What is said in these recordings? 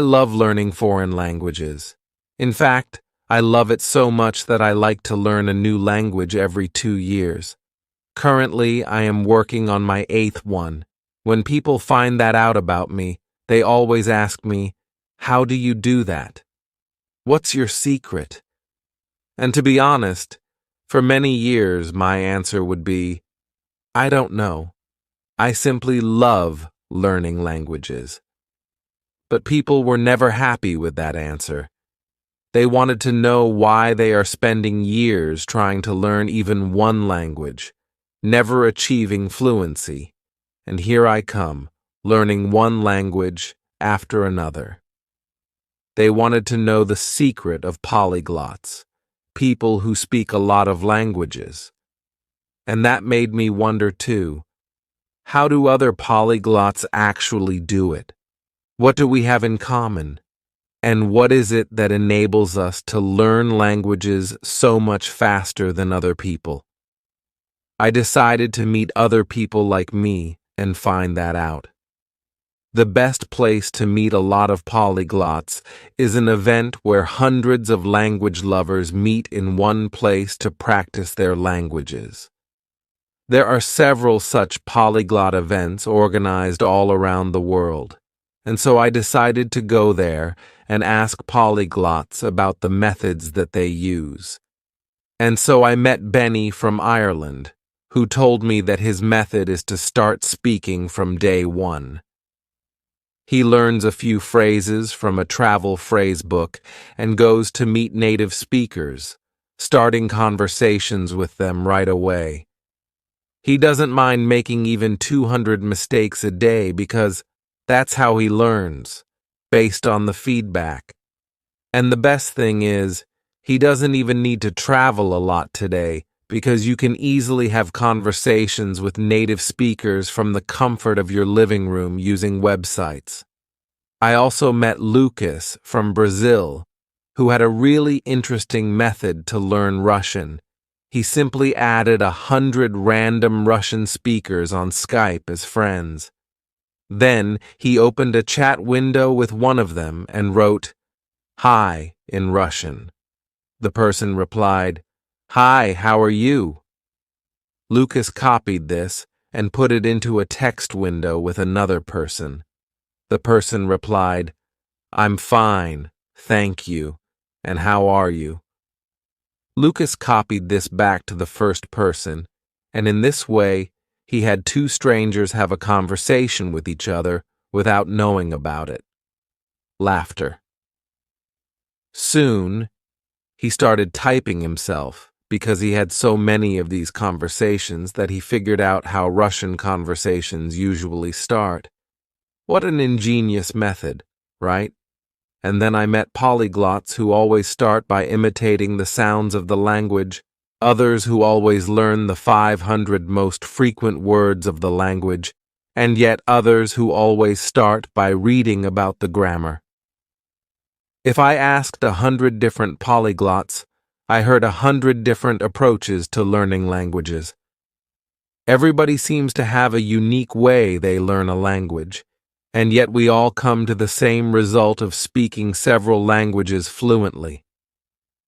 I love learning foreign languages. In fact, I love it so much that I like to learn a new language every 2 years. Currently, I am working on my 8th one. When people find that out about me, they always ask me, "How do you do that? What's your secret?" And to be honest, for many years my answer would be, I don't know. I simply love learning languages. But people were never happy with that answer. They wanted to know why they are spending years trying to learn even one language, never achieving fluency. And here I come, learning one language after another. They wanted to know the secret of polyglots, people who speak a lot of languages. And that made me wonder too, how do other polyglots actually do it? What do we have in common? And what is it that enables us to learn languages so much faster than other people? I decided to meet other people like me and find that out. The best place to meet a lot of polyglots is an event where hundreds of language lovers meet in one place to practice their languages. There are several such polyglot events organized all around the world, and so I decided to go there and ask polyglots about the methods that they use. And so I met Benny from Ireland, who told me that his method is to start speaking from day one. He learns a few phrases from a travel phrase book and goes to meet native speakers, starting conversations with them right away. He doesn't mind making even 200 mistakes a day because that's how he learns, based on the feedback. And the best thing is, he doesn't even need to travel a lot today because you can easily have conversations with native speakers from the comfort of your living room using websites. I also met Lucas from Brazil, who had a really interesting method to learn Russian. He simply added 100 random Russian speakers on Skype as friends. Then he opened a chat window with one of them and wrote, "Hi" in Russian. The person replied, "Hi, how are you?" Lucas copied this and put it into a text window with another person. The person replied, "I'm fine, thank you, and how are you?" Lucas copied this back to the first person, and in this way, he had two strangers have a conversation with each other without knowing about it. Laughter. Soon, he started typing himself because he had so many of these conversations that he figured out how Russian conversations usually start. What an ingenious method, right? And then I met polyglots who always start by imitating the sounds of the language, others who always learn the 500 most frequent words of the language, and yet others who always start by reading about the grammar. If I asked 100 different polyglots, I heard 100 different approaches to learning languages. Everybody seems to have a unique way they learn a language, and yet we all come to the same result of speaking several languages fluently.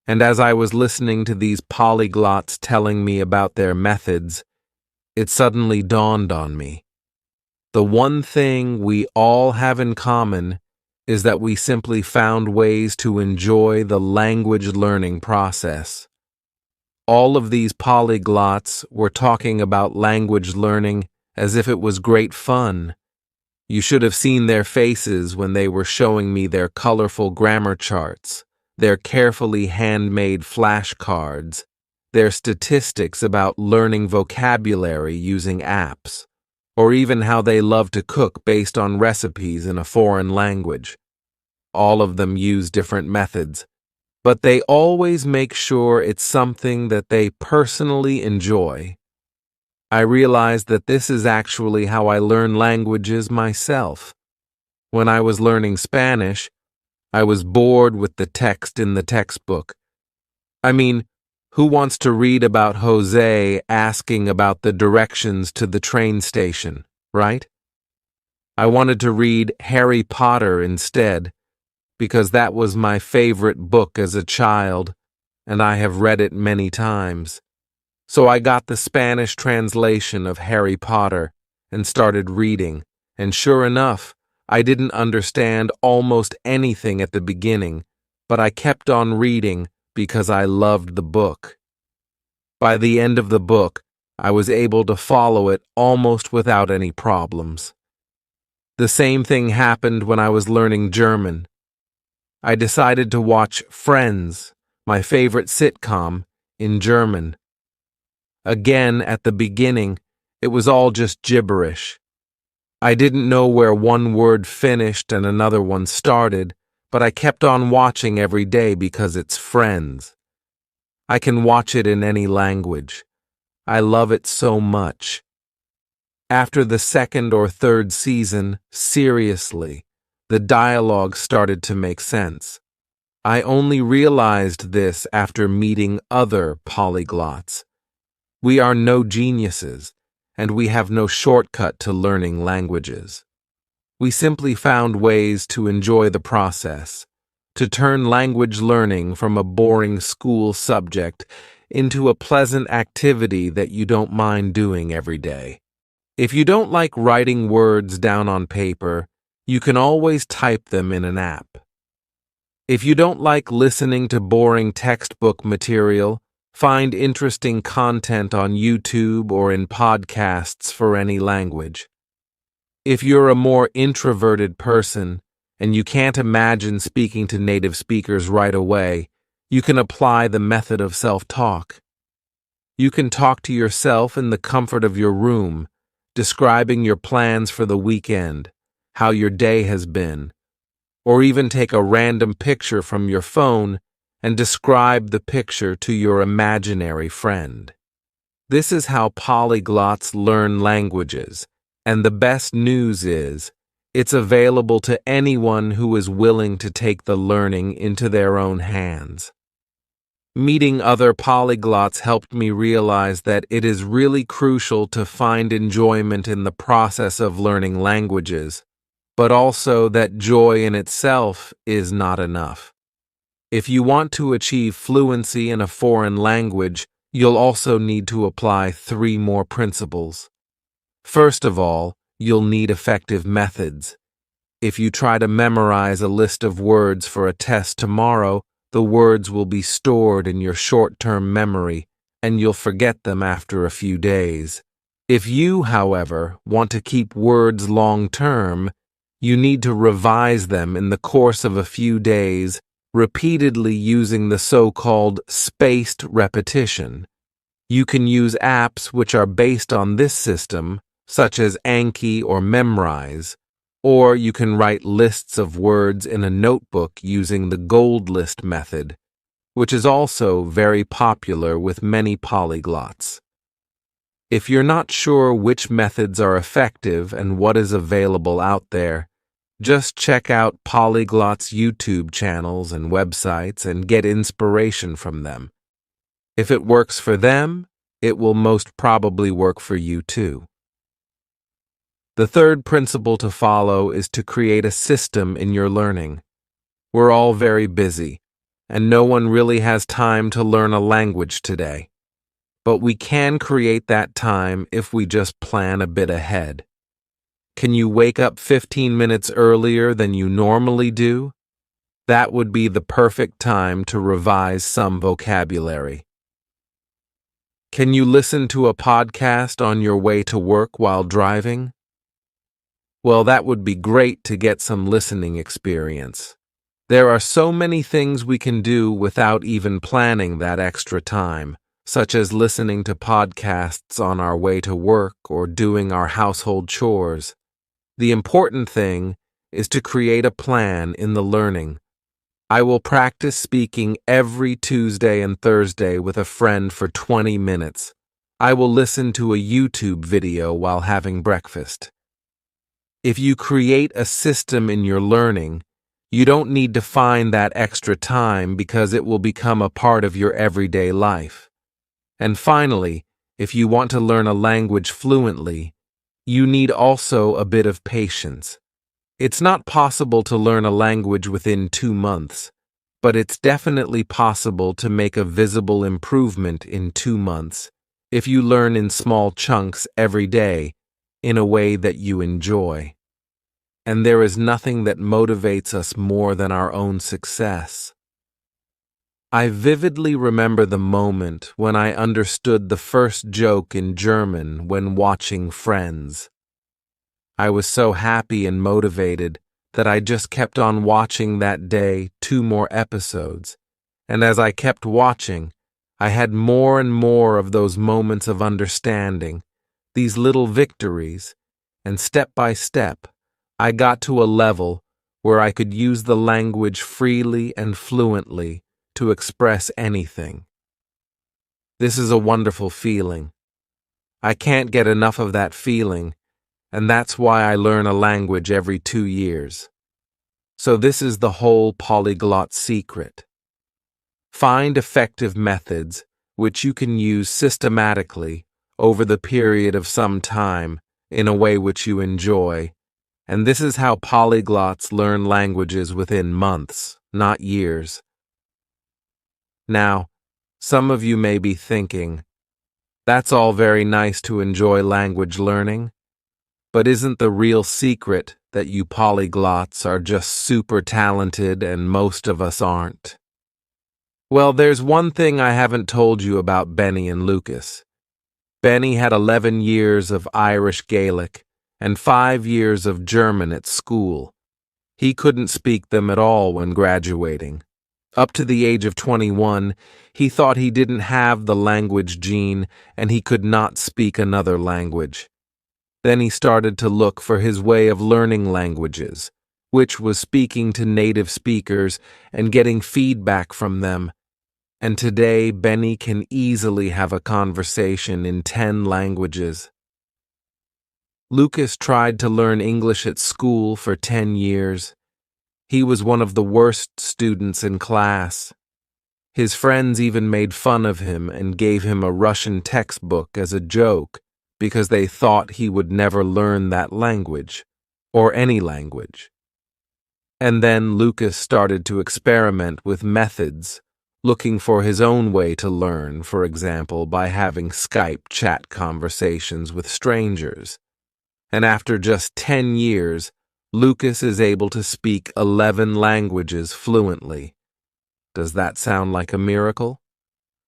And as I was listening to these polyglots telling me about their methods, it suddenly dawned on me. The one thing we all have in common is that we simply found ways to enjoy the language learning process. All of these polyglots were talking about language learning as if it was great fun. You should have seen their faces when they were showing me their colorful grammar charts, their carefully handmade flashcards, their statistics about learning vocabulary using apps, or even how they love to cook based on recipes in a foreign language. All of them use different methods, but they always make sure it's something that they personally enjoy. I realized that this is actually how I learn languages myself. When I was learning Spanish, I was bored with the text in the textbook. I mean, who wants to read about Jose asking about the directions to the train station, right? I wanted to read Harry Potter instead, because that was my favorite book as a child, and I have read it many times. So I got the Spanish translation of Harry Potter and started reading, and sure enough, I didn't understand almost anything at the beginning, but I kept on reading because I loved the book. By the end of the book, I was able to follow it almost without any problems. The same thing happened when I was learning German. I decided to watch Friends, my favorite sitcom, in German. Again, at the beginning, it was all just gibberish. I didn't know where one word finished and another one started, but I kept on watching every day because it's Friends. I can watch it in any language. I love it so much. After the second or third season, seriously, the dialogue started to make sense. I only realized this after meeting other polyglots. We are no geniuses, and we have no shortcut to learning languages. We simply found ways to enjoy the process, to turn language learning from a boring school subject into a pleasant activity that you don't mind doing every day. If you don't like writing words down on paper, you can always type them in an app. If you don't like listening to boring textbook material, find interesting content on YouTube or in podcasts for any language. If you're a more introverted person and you can't imagine speaking to native speakers right away, you can apply the method of self-talk. You can talk to yourself in the comfort of your room, describing your plans for the weekend, how your day has been, or even take a random picture from your phone and describe the picture to your imaginary friend. This is how polyglots learn languages, and the best news is, it's available to anyone who is willing to take the learning into their own hands. Meeting other polyglots helped me realize that it is really crucial to find enjoyment in the process of learning languages, but also that joy in itself is not enough. If you want to achieve fluency in a foreign language, you'll also need to apply 3 more principles. First of all, you'll need effective methods. If you try to memorize a list of words for a test tomorrow, the words will be stored in your short-term memory, and you'll forget them after a few days. If you, however, want to keep words long-term, you need to revise them in the course of a few days, repeatedly using the so-called spaced repetition. You can use apps which are based on this system, such as Anki or Memrise, or you can write lists of words in a notebook using the gold list method, which is also very popular with many polyglots. If you're not sure which methods are effective and what is available out there, just check out polyglots' YouTube channels and websites and get inspiration from them. If it works for them, it will most probably work for you too. The third principle to follow is to create a system in your learning. We're all very busy, and no one really has time to learn a language today. But we can create that time if we just plan a bit ahead. Can you wake up 15 minutes earlier than you normally do? That would be the perfect time to revise some vocabulary. Can you listen to a podcast on your way to work while driving? Well, that would be great to get some listening experience. There are so many things we can do without even planning that extra time, such as listening to podcasts on our way to work or doing our household chores. The important thing is to create a plan in the learning. I will practice speaking every Tuesday and Thursday with a friend for 20 minutes. I will listen to a YouTube video while having breakfast. If you create a system in your learning, you don't need to find that extra time because it will become a part of your everyday life. And finally, if you want to learn a language fluently, you need also a bit of patience. It's not possible to learn a language within 2 months, but it's definitely possible to make a visible improvement in 2 months if you learn in small chunks every day in a way that you enjoy. And there is nothing that motivates us more than our own success. I vividly remember the moment when I understood the first joke in German when watching Friends. I was so happy and motivated that I just kept on watching that day 2 more episodes, and as I kept watching, I had more and more of those moments of understanding, these little victories, and step by step, I got to a level where I could use the language freely and fluently to express anything. This is a wonderful feeling. I can't get enough of that feeling, and that's why I learn a language every 2 years. So this is the whole polyglot secret. Find effective methods which you can use systematically over the period of some time in a way which you enjoy, and this is how polyglots learn languages within months, not years. Now, some of you may be thinking, that's all very nice to enjoy language learning, but isn't the real secret that you polyglots are just super talented and most of us aren't? Well, there's one thing I haven't told you about Benny and Lucas. Benny had 11 years of Irish Gaelic and 5 years of German at school. He couldn't speak them at all when graduating. Up to the age of 21, he thought he didn't have the language gene and he could not speak another language. Then he started to look for his way of learning languages, which was speaking to native speakers and getting feedback from them. And today, Benny can easily have a conversation in 10 languages. Lucas tried to learn English at school for 10 years. He was one of the worst students in class. His friends even made fun of him and gave him a Russian textbook as a joke because they thought he would never learn that language, or any language. And then Lucas started to experiment with methods, looking for his own way to learn, for example, by having Skype chat conversations with strangers. And after just 10 years, Lucas is able to speak 11 languages fluently. Does that sound like a miracle?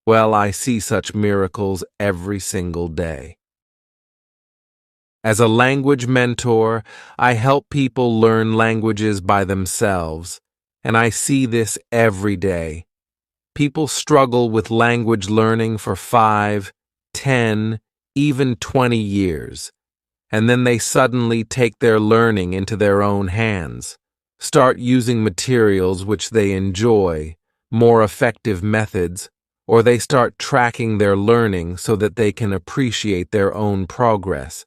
Well, I see such miracles every single day. As a language mentor, I help people learn languages by themselves, and I see this every day. People struggle with language learning for 5, 10, even 20 years. And then they suddenly take their learning into their own hands, start using materials which they enjoy, more effective methods, or they start tracking their learning so that they can appreciate their own progress.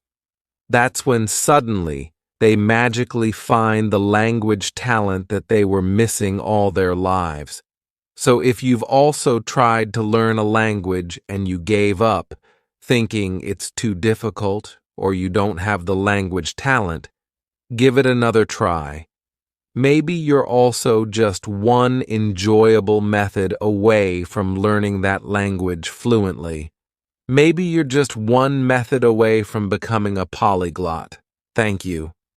That's when suddenly they magically find the language talent that they were missing all their lives. So if you've also tried to learn a language and you gave up, thinking it's too difficult, or you don't have the language talent, give it another try. Maybe you're also just one enjoyable method away from learning that language fluently. Maybe you're just one method away from becoming a polyglot. Thank you.